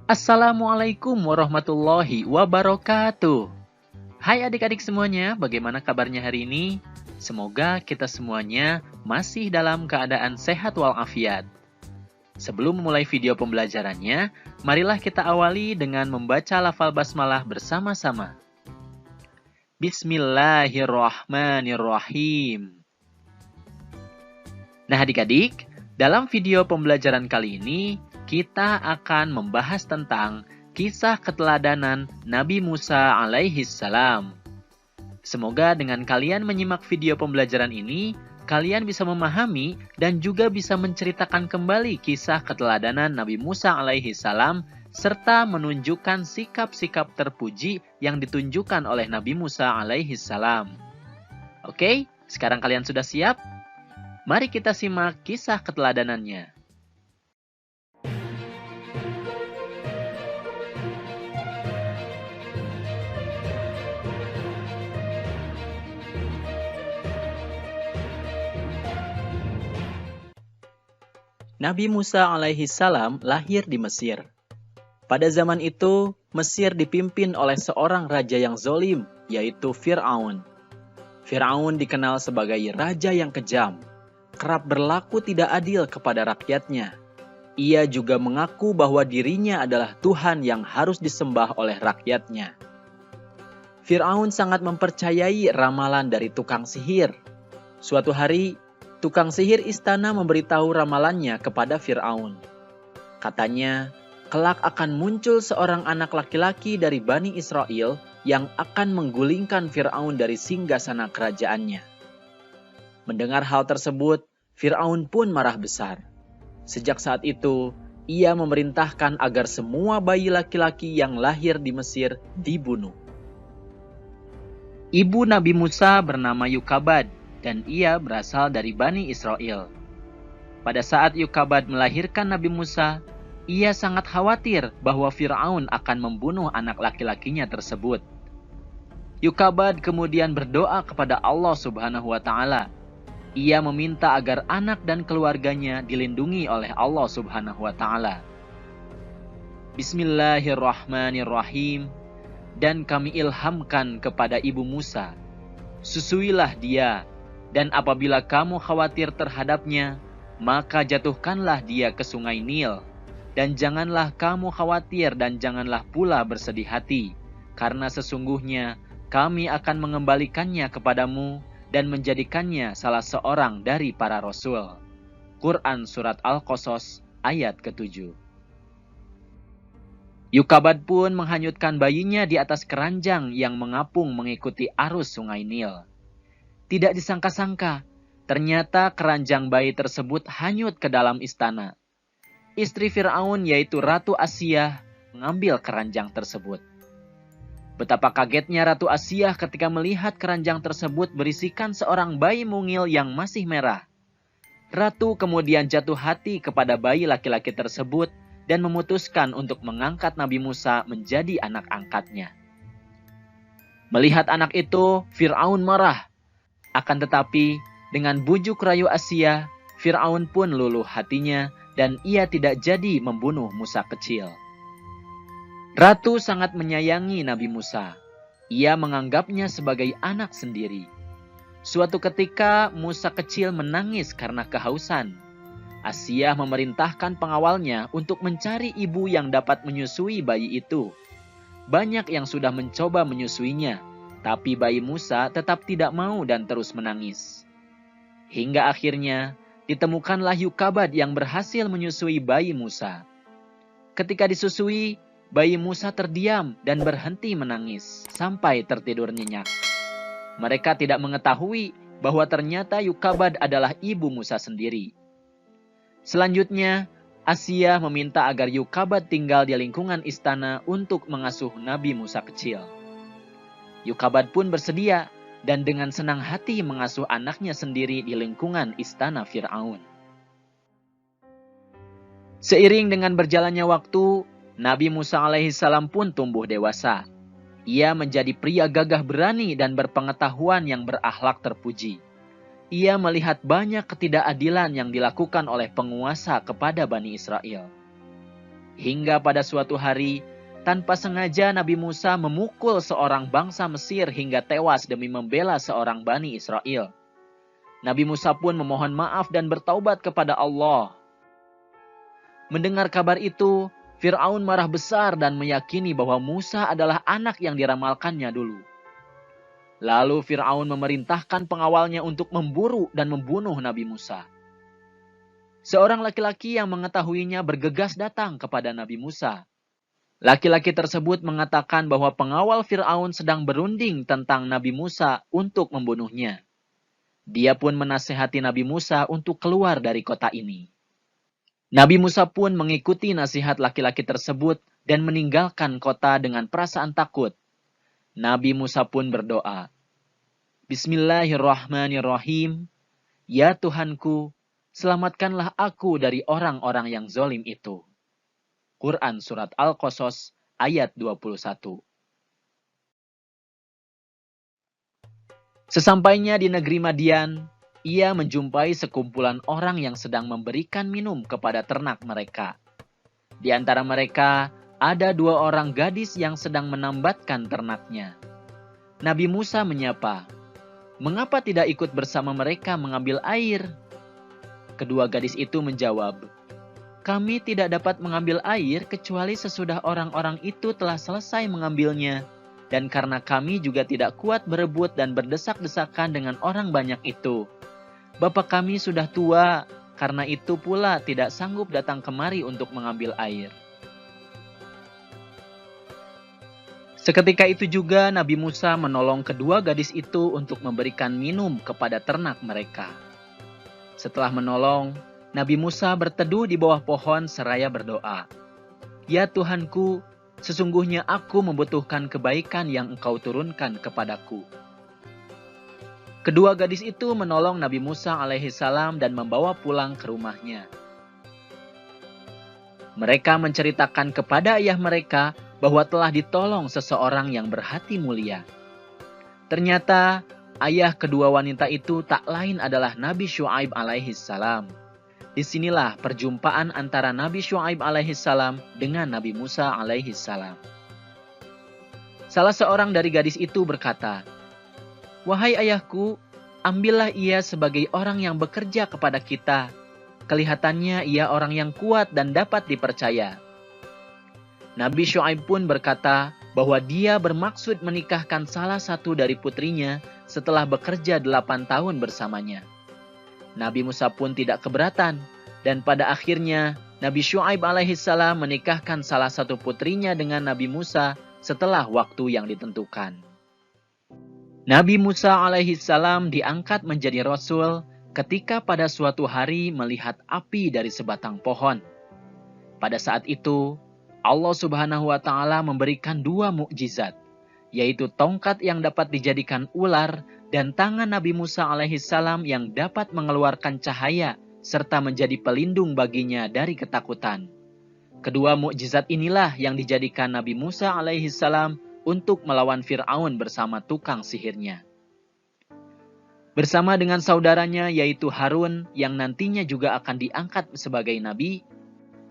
Assalamualaikum warahmatullahi wabarakatuh. Hai adik-adik semuanya, bagaimana kabarnya hari ini? Semoga kita semuanya masih dalam keadaan sehat walafiat. Sebelum memulai video pembelajarannya, marilah kita awali dengan membaca lafal basmalah bersama-sama. Bismillahirrahmanirrahim. Nah adik-adik, dalam video pembelajaran kali ini, kita akan membahas tentang kisah keteladanan Nabi Musa alaihi salam. Semoga dengan kalian menyimak video pembelajaran ini, kalian bisa memahami dan juga bisa menceritakan kembali kisah keteladanan Nabi Musa alaihi salam serta menunjukkan sikap-sikap terpuji yang ditunjukkan oleh Nabi Musa alaihi salam. Oke, sekarang kalian sudah siap? Mari kita simak kisah keteladanannya. Nabi Musa alaihi salam lahir di Mesir. Pada zaman itu, Mesir dipimpin oleh seorang raja yang zolim, yaitu Fir'aun. Fir'aun dikenal sebagai raja yang kejam, kerap berlaku tidak adil kepada rakyatnya. Ia juga mengaku bahwa dirinya adalah Tuhan yang harus disembah oleh rakyatnya. Fir'aun sangat mempercayai ramalan dari tukang sihir. Suatu hari, tukang sihir istana memberitahu ramalannya kepada Fir'aun. Katanya, kelak akan muncul seorang anak laki-laki dari Bani Israel yang akan menggulingkan Fir'aun dari singgasana kerajaannya. Mendengar hal tersebut, Fir'aun pun marah besar. Sejak saat itu, ia memerintahkan agar semua bayi laki-laki yang lahir di Mesir dibunuh. Ibu Nabi Musa bernama Yukabad, dan ia berasal dari Bani Israel. Pada saat Yukabad melahirkan Nabi Musa, ia sangat khawatir bahwa Fir'aun akan membunuh anak laki-lakinya tersebut. Yukabad kemudian berdoa kepada Allah Subhanahu wa Ta'ala. Ia meminta agar anak dan keluarganya dilindungi oleh Allah Subhanahu wa Ta'ala. Bismillahirrahmanirrahim. Dan kami ilhamkan kepada ibu Musa, susuilah dia, dan apabila kamu khawatir terhadapnya, maka jatuhkanlah dia ke sungai Nil. Dan janganlah kamu khawatir dan janganlah pula bersedih hati, karena sesungguhnya kami akan mengembalikannya kepadamu dan menjadikannya salah seorang dari para rasul. Quran Surat Al-Qasas ayat ke-7. Yukabad pun menghanyutkan bayinya di atas keranjang yang mengapung mengikuti arus sungai Nil. Tidak disangka-sangka, ternyata keranjang bayi tersebut hanyut ke dalam istana. Istri Fir'aun yaitu Ratu Asiyah mengambil keranjang tersebut. Betapa kagetnya Ratu Asiyah ketika melihat keranjang tersebut berisikan seorang bayi mungil yang masih merah. Ratu kemudian jatuh hati kepada bayi laki-laki tersebut dan memutuskan untuk mengangkat Nabi Musa menjadi anak angkatnya. Melihat anak itu, Fir'aun marah. Akan tetapi, dengan bujuk rayu Asiyah, Fir'aun pun luluh hatinya dan ia tidak jadi membunuh Musa kecil. Ratu sangat menyayangi Nabi Musa. Ia menganggapnya sebagai anak sendiri. Suatu ketika, Musa kecil menangis karena kehausan. Asiyah memerintahkan pengawalnya untuk mencari ibu yang dapat menyusui bayi itu. Banyak yang sudah mencoba menyusuinya, tapi bayi Musa tetap tidak mau dan terus menangis. Hingga akhirnya, ditemukanlah Yukabad yang berhasil menyusui bayi Musa. Ketika disusui, bayi Musa terdiam dan berhenti menangis sampai tertidur nyenyak. Mereka tidak mengetahui bahwa ternyata Yukabad adalah ibu Musa sendiri. Selanjutnya, Asiyah meminta agar Yukabad tinggal di lingkungan istana untuk mengasuh Nabi Musa kecil. Yukabad pun bersedia dan dengan senang hati mengasuh anaknya sendiri di lingkungan istana Fir'aun. Seiring dengan berjalannya waktu, Nabi Musa alaihissalam pun tumbuh dewasa. Ia menjadi pria gagah berani dan berpengetahuan yang berakhlak terpuji. Ia melihat banyak ketidakadilan yang dilakukan oleh penguasa kepada Bani Israel. Hingga pada suatu hari, tanpa sengaja Nabi Musa memukul seorang bangsa Mesir hingga tewas demi membela seorang Bani Israel. Nabi Musa pun memohon maaf dan bertaubat kepada Allah. Mendengar kabar itu, Fir'aun marah besar dan meyakini bahwa Musa adalah anak yang diramalkannya dulu. Lalu Fir'aun memerintahkan pengawalnya untuk memburu dan membunuh Nabi Musa. Seorang laki-laki yang mengetahuinya bergegas datang kepada Nabi Musa. Laki-laki tersebut mengatakan bahwa pengawal Fir'aun sedang berunding tentang Nabi Musa untuk membunuhnya. Dia pun menasihati Nabi Musa untuk keluar dari kota ini. Nabi Musa pun mengikuti nasihat laki-laki tersebut dan meninggalkan kota dengan perasaan takut. Nabi Musa pun berdoa, Bismillahirrahmanirrahim. Ya Tuhanku, selamatkanlah aku dari orang-orang yang zalim itu. Quran Surat Al-Qasas ayat 21. Sesampainya di negeri Madian, ia menjumpai sekumpulan orang yang sedang memberikan minum kepada ternak mereka. Di antara mereka, ada 2 orang gadis yang sedang menambatkan ternaknya. Nabi Musa menyapa, "Mengapa tidak ikut bersama mereka mengambil air?" Kedua gadis itu menjawab, "Kami tidak dapat mengambil air kecuali sesudah orang-orang itu telah selesai mengambilnya. Dan karena kami juga tidak kuat berebut dan berdesak-desakan dengan orang banyak itu. Bapak kami sudah tua, karena itu pula tidak sanggup datang kemari untuk mengambil air." Seketika itu juga Nabi Musa menolong kedua gadis itu untuk memberikan minum kepada ternak mereka. Setelah menolong, Nabi Musa berteduh di bawah pohon seraya berdoa, "Ya Tuhanku, sesungguhnya aku membutuhkan kebaikan yang Engkau turunkan kepadaku." Kedua gadis itu menolong Nabi Musa alaihissalam dan membawa pulang ke rumahnya. Mereka menceritakan kepada ayah mereka bahwa telah ditolong seseorang yang berhati mulia. Ternyata ayah kedua wanita itu tak lain adalah Nabi Syuaib alaihissalam. Disinilah perjumpaan antara Nabi Syuaib alaihissalam dengan Nabi Musa alaihissalam. Salah seorang dari gadis itu berkata, "Wahai ayahku, ambillah ia sebagai orang yang bekerja kepada kita. Kelihatannya ia orang yang kuat dan dapat dipercaya." Nabi Syuaib pun berkata bahwa dia bermaksud menikahkan salah satu dari putrinya setelah bekerja 8 tahun bersamanya. Nabi Musa pun tidak keberatan, dan pada akhirnya Nabi Syuaib alaihissalam menikahkan salah satu putrinya dengan Nabi Musa setelah waktu yang ditentukan. Nabi Musa alaihissalam diangkat menjadi rasul ketika pada suatu hari melihat api dari sebatang pohon. Pada saat itu, Allah Subhanahu wa Ta'ala memberikan 2 mukjizat, yaitu tongkat yang dapat dijadikan ular dan tangan Nabi Musa alaihissalam yang dapat mengeluarkan cahaya serta menjadi pelindung baginya dari ketakutan. Kedua mukjizat inilah yang dijadikan Nabi Musa alaihissalam untuk melawan Fir'aun bersama tukang sihirnya. Bersama dengan saudaranya yaitu Harun yang nantinya juga akan diangkat sebagai nabi,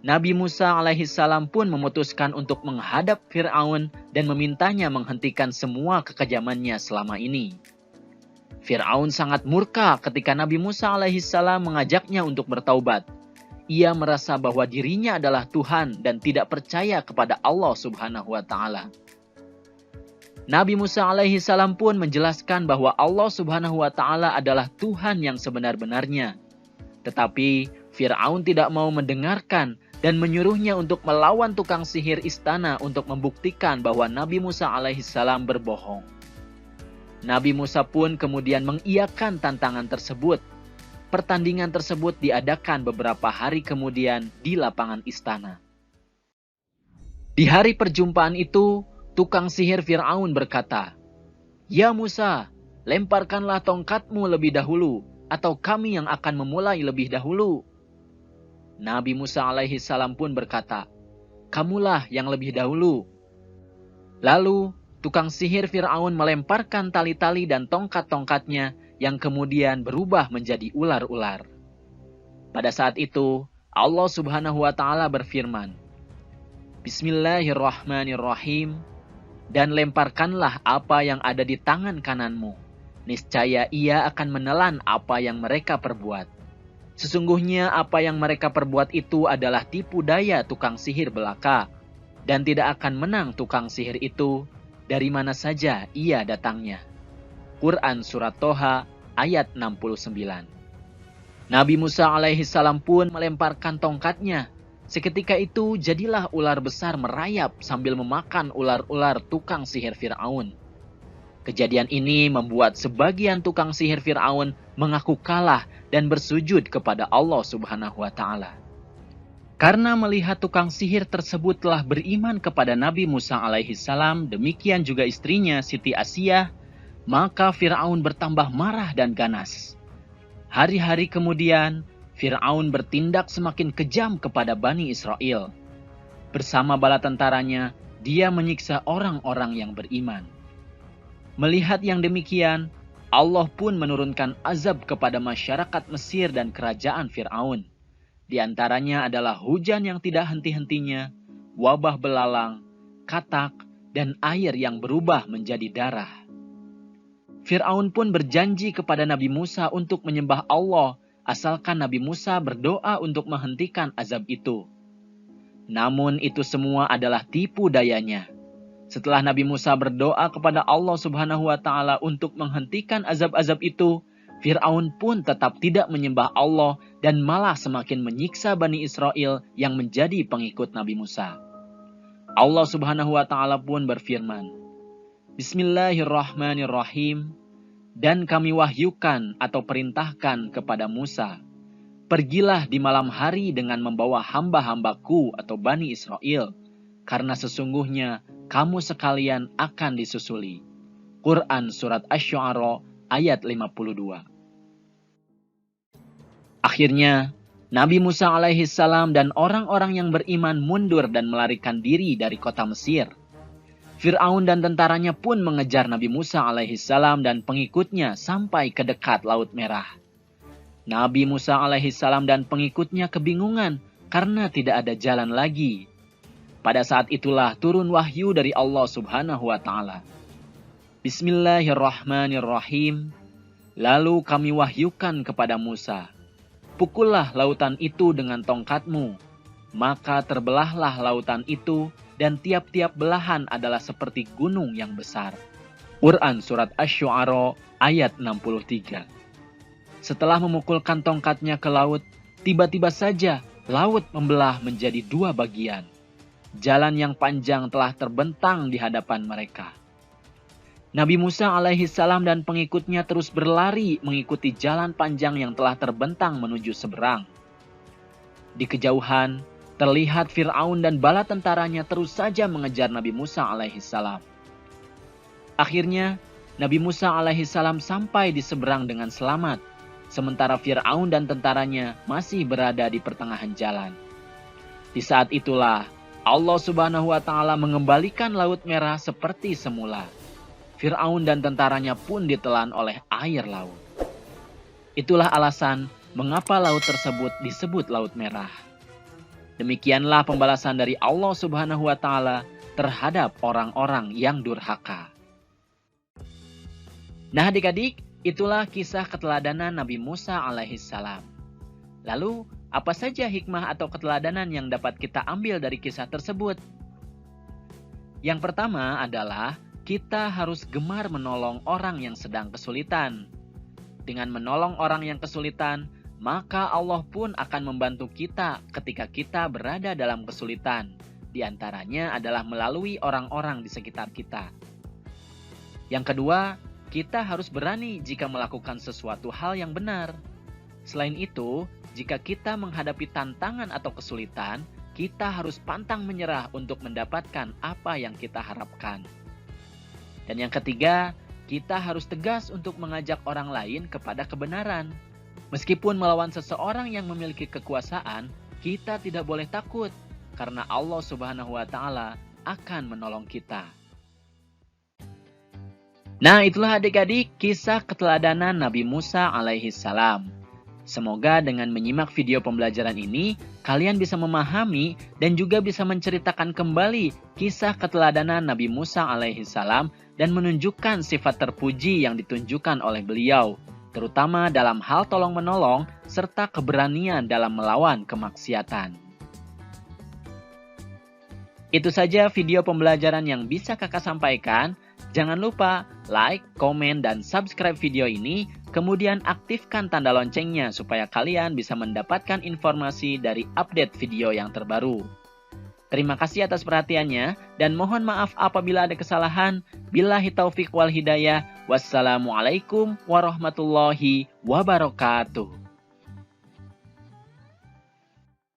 Nabi Musa alaihissalam pun memutuskan untuk menghadap Fir'aun dan memintanya menghentikan semua kekejamannya selama ini. Fir'aun sangat murka ketika Nabi Musa alaihissalam mengajaknya untuk bertaubat. Ia merasa bahwa dirinya adalah Tuhan dan tidak percaya kepada Allah Subhanahu wa Ta'ala. Nabi Musa alaihissalam pun menjelaskan bahwa Allah Subhanahu wa Ta'ala adalah Tuhan yang sebenar-benarnya. Tetapi Fir'aun tidak mau mendengarkan dan menyuruhnya untuk melawan tukang sihir istana untuk membuktikan bahwa Nabi Musa alaihissalam berbohong. Nabi Musa pun kemudian mengiyakan tantangan tersebut. Pertandingan tersebut diadakan beberapa hari kemudian di lapangan istana. Di hari perjumpaan itu, tukang sihir Fir'aun berkata, "Ya Musa, lemparkanlah tongkatmu lebih dahulu, atau kami yang akan memulai lebih dahulu." Nabi Musa alaihissalam pun berkata, "Kamulah yang lebih dahulu." Lalu, tukang sihir Fir'aun melemparkan tali-tali dan tongkat-tongkatnya yang kemudian berubah menjadi ular-ular. Pada saat itu, Allah Subhanahu wa Ta'ala berfirman, Bismillahirrahmanirrahim. Dan lemparkanlah apa yang ada di tangan kananmu. Niscaya ia akan menelan apa yang mereka perbuat. Sesungguhnya apa yang mereka perbuat itu adalah tipu daya tukang sihir belaka. Dan tidak akan menang tukang sihir itu dari mana saja ia datangnya. Quran Surat Toha ayat 69. Nabi Musa alaihissalam pun melemparkan tongkatnya. Seketika itu jadilah ular besar merayap sambil memakan ular-ular tukang sihir Fir'aun. Kejadian ini membuat sebagian tukang sihir Fir'aun mengaku kalah dan bersujud kepada Allah Subhanahu wa Ta'ala. Karena melihat tukang sihir tersebut telah beriman kepada Nabi Musa alaihissalam, demikian juga istrinya Siti Asiyah, maka Fir'aun bertambah marah dan ganas. Hari-hari kemudian, Fir'aun bertindak semakin kejam kepada Bani Israel. Bersama bala tentaranya, dia menyiksa orang-orang yang beriman. Melihat yang demikian, Allah pun menurunkan azab kepada masyarakat Mesir dan kerajaan Fir'aun. Di antaranya adalah hujan yang tidak henti-hentinya, wabah belalang, katak, dan air yang berubah menjadi darah. Fir'aun pun berjanji kepada Nabi Musa untuk menyembah Allah, asalkan Nabi Musa berdoa untuk menghentikan azab itu. Namun itu semua adalah tipu dayanya. Setelah Nabi Musa berdoa kepada Allah Subhanahu wa Ta'ala untuk menghentikan azab-azab itu, Fir'aun pun tetap tidak menyembah Allah dan malah semakin menyiksa Bani Israel yang menjadi pengikut Nabi Musa. Allah Subhanahu wa Ta'ala pun berfirman, Bismillahirrahmanirrahim. Dan kami wahyukan atau perintahkan kepada Musa, pergilah di malam hari dengan membawa hamba-hambaku atau Bani Israel, karena sesungguhnya kamu sekalian akan disusuli. Quran Surat Asy-Syu'ara ayat 52. Akhirnya, Nabi Musa alaihissalam dan orang-orang yang beriman mundur dan melarikan diri dari kota Mesir. Fir'aun dan tentaranya pun mengejar Nabi Musa alaihissalam dan pengikutnya sampai ke dekat Laut Merah. Nabi Musa alaihissalam dan pengikutnya kebingungan karena tidak ada jalan lagi. Pada saat itulah turun wahyu dari Allah Subhanahu wa Ta'ala. Bismillahirrahmanirrahim. Lalu kami wahyukan kepada Musa, pukullah lautan itu dengan tongkatmu. Maka terbelahlah lautan itu, dan tiap-tiap belahan adalah seperti gunung yang besar. Quran Surat Asy-Syu'ara ayat 63. Setelah memukulkan tongkatnya ke laut, tiba-tiba saja laut membelah menjadi dua bagian. Jalan yang panjang telah terbentang di hadapan mereka. Nabi Musa alaihissalam dan pengikutnya terus berlari mengikuti jalan panjang yang telah terbentang menuju seberang. Di kejauhan, terlihat Fir'aun dan bala tentaranya terus saja mengejar Nabi Musa alaihissalam. Akhirnya, Nabi Musa alaihissalam sampai di seberang dengan selamat, sementara Fir'aun dan tentaranya masih berada di pertengahan jalan. Di saat itulah, Allah Subhanahu wa Ta'ala mengembalikan Laut Merah seperti semula. Fir'aun dan tentaranya pun ditelan oleh air laut. Itulah alasan mengapa laut tersebut disebut Laut Merah. Demikianlah pembalasan dari Allah Subhanahu wa Ta'ala terhadap orang-orang yang durhaka. Nah adik-adik, itulah kisah keteladanan Nabi Musa alaihissalam. Lalu, apa saja hikmah atau keteladanan yang dapat kita ambil dari kisah tersebut? Yang pertama adalah kita harus gemar menolong orang yang sedang kesulitan. Dengan menolong orang yang kesulitan, maka Allah pun akan membantu kita ketika kita berada dalam kesulitan. Di antaranya adalah melalui orang-orang di sekitar kita. Yang kedua, kita harus berani jika melakukan sesuatu hal yang benar. Selain itu, jika kita menghadapi tantangan atau kesulitan, kita harus pantang menyerah untuk mendapatkan apa yang kita harapkan. Dan yang ketiga, kita harus tegas untuk mengajak orang lain kepada kebenaran. Meskipun melawan seseorang yang memiliki kekuasaan, kita tidak boleh takut, karena Allah Subhanahu wa Ta'ala akan menolong kita. Nah, itulah adik-adik kisah keteladanan Nabi Musa alaihissalam. Semoga dengan menyimak video pembelajaran ini, kalian bisa memahami dan juga bisa menceritakan kembali kisah keteladanan Nabi Musa alaihissalam dan menunjukkan sifat terpuji yang ditunjukkan oleh beliau, terutama dalam hal tolong-menolong serta keberanian dalam melawan kemaksiatan. Itu saja video pembelajaran yang bisa kakak sampaikan. Jangan lupa like, komen, dan subscribe video ini, kemudian aktifkan tanda loncengnya supaya kalian bisa mendapatkan informasi dari update video yang terbaru. Terima kasih atas perhatiannya, dan mohon maaf apabila ada kesalahan. Billahi taufiq wal hidayah. Wassalamualaikum warahmatullahi wabarakatuh.